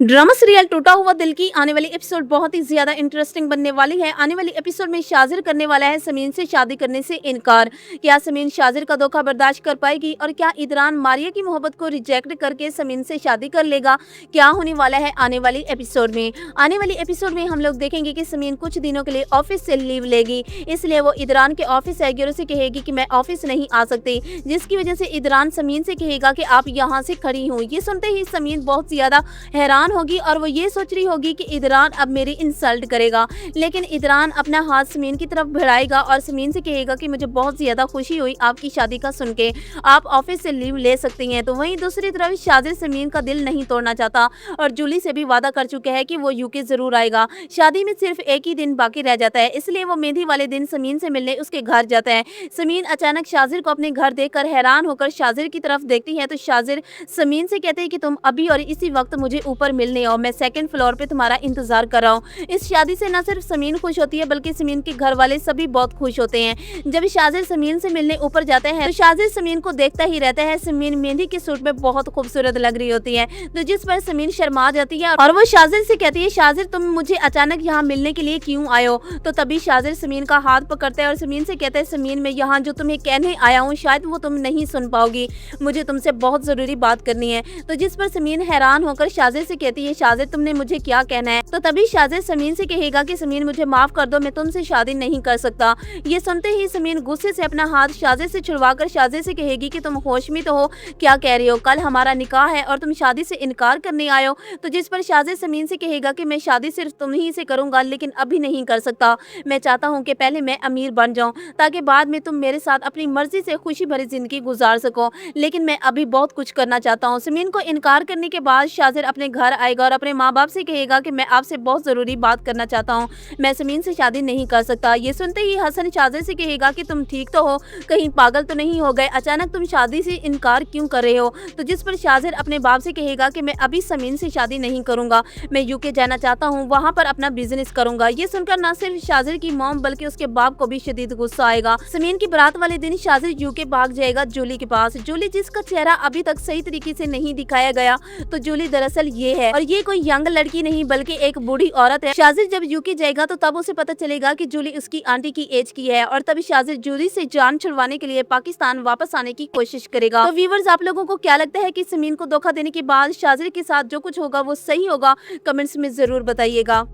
Drama serial टूटा हुआ दिल की आने वाली एपिसोड बहुत ही ज्यादा इंटरेस्टिंग बनने वाली है। आने वाली एपिसोड में शाजिर करने वाला है समीन से शादी करने से इनकार। क्या समीन शाजिर का धोखा बर्दाश्त कर पाएगी और क्या इदरान मारिया की मोहब्बत को रिजेक्ट करके समीन से शादी कर लेगा? क्या होने वाला है आने वाली एपिसोड में? आने वाली एपिसोड में हम लोग देखेंगे कि समीन कुछ दिनों के लिए ऑफिस से लीव लेगी, इसलिए वो इदरान के ऑफिस आएगी और उसे कहेगी कि मैं ऑफिस नहीं आ सकती, जिसकी वजह से इदरान समीन से कहेगा कि आप यहाँ से खड़ी हूँ। ये सुनते ही समीन बहुत ज्यादा हैरान होगी और वो ये सोच रही होगी कि इदरान अब मेरी इंसल्ट करेगा, लेकिन इदरान अपना हाथ समीन की तरफ बढ़ाएगा और समीन से कहेगा कि मुझे बहुत ज्यादा खुशी हुई आपकी शादी का सुन के, आप ऑफिस से लीव ले सकती हैं। तो वहीं दूसरी तरफ शाजिर समीन का दिल नहीं तोड़ना चाहता और जूली से भी वादा कर चुका है कि वो यूके जरूर आएगा। शादी में सिर्फ एक ही दिन बाकी रह जाता है, इसलिए वो मेहंदी वाले दिन समीन से मिलने उसके घर जाता है। समीन अचानक शाजिर को अपने घर देखकर हैरान होकर शाजिर की तरफ देखती है, तो शाजिर समीन से कहते हैं कि तुम अभी और इसी वक्त मुझे ऊपर मिलने आओ, मैं सेकंड फ्लोर पे तुम्हारा इंतजार कर रहा हूँ। इस शादी से न सिर्फ समीन खुश होती है बल्कि समीन के घर वाले सभी बहुत खुश होते हैं। जब शाजिर समीन से मिलने ऊपर जाते हैं तो शाजिर समीन को देखता ही रहता है। समीन मेहंदी के सूट में बहुत खूबसूरत लग रही होती है, तो जिस पर समीन शर्मा जाती है और वो शाजिर से कहती है, शाजिर तुम मुझे अचानक यहाँ मिलने के लिए क्यों आए हो? तो तभी शाजिर समीन का हाथ पकड़ता है और समीन से कहता है, समीन मैं यहाँ जो तुम्हें कहने आया हूँ शायद वो तुम नहीं सुन पाओगी, मुझे तुमसे बहुत जरूरी बात करनी है। तो जिस पर समीन हैरान होकर शाजिर से कहती है, शाजिर तुमने मुझे क्या कहना है? तो तभी शाजिर समीन से कहेगा कि समीन मुझे माफ कर दो, मैं तुमसे शादी नहीं कर सकता। ये सुनते ही समीन गुस्से से अपना हाथ शाजिर से छुड़वाकर शाजिर से कहेगी कि तुम होश में तो हो, क्या कह रही हो? कल हमारा निकाह है और तुम शादी से इनकार करने आए हो। तो जिस पर शाजिर समीन से कहेगा कि मैं शादी सिर्फ तुम ही से करूंगा, लेकिन अभी नहीं कर सकता। मैं चाहता हूँ कि पहले मैं अमीर बन जाऊं ताकि बाद में तुम मेरे साथ अपनी मर्जी से खुशी भरी जिंदगी गुजार सको, लेकिन मैं अभी बहुत कुछ करना चाहता हूँ। समीन को इनकार करने के बाद शाजिर अपने घर आएगा और अपने माँ बाप से कहेगा कि मैं आपसे बहुत जरूरी बात करना चाहता हूँ, मैं समीन से शादी नहीं कर सकता। ये सुनते ही हसन शाजिर से कहेगा कि तुम ठीक तो हो, कहीं पागल तो नहीं हो गए, अचानक तुम शादी से इनकार क्यों कर रहे हो? तो जिस पर शाजिर अपने बाप से कहेगा कि मैं अभी समीन से शादी नहीं करूंगा, मैं यूके जाना चाहता हूँ, वहाँ पर अपना बिजनेस करूंगा। ये सुनकर न सिर्फ शाजिर की मॉम बल्कि उसके बाप को भी शदीद गुस्सा आएगा। समीन की बारात वाले दिन शाजिर यूके भाग जाएगा जूली के पास। जूली जिसका चेहरा अभी तक सही तरीके से नहीं दिखाया गया, तो जूली दरअसल ये है और ये कोई यंग लड़की नहीं बल्कि एक बूढ़ी औरत है। शाजिर जब यूके जाएगा तो तब उसे पता चलेगा कि जूली उसकी आंटी की एज की है और तभी शाजिर जूली से जान छुड़वाने के लिए पाकिस्तान वापस आने की कोशिश करेगा। तो व्यूअर्स, आप लोगों को क्या लगता है कि समीन को धोखा देने के बाद शाजिर के साथ जो कुछ होगा वो सही होगा? कमेंट्स में जरूर बताइएगा।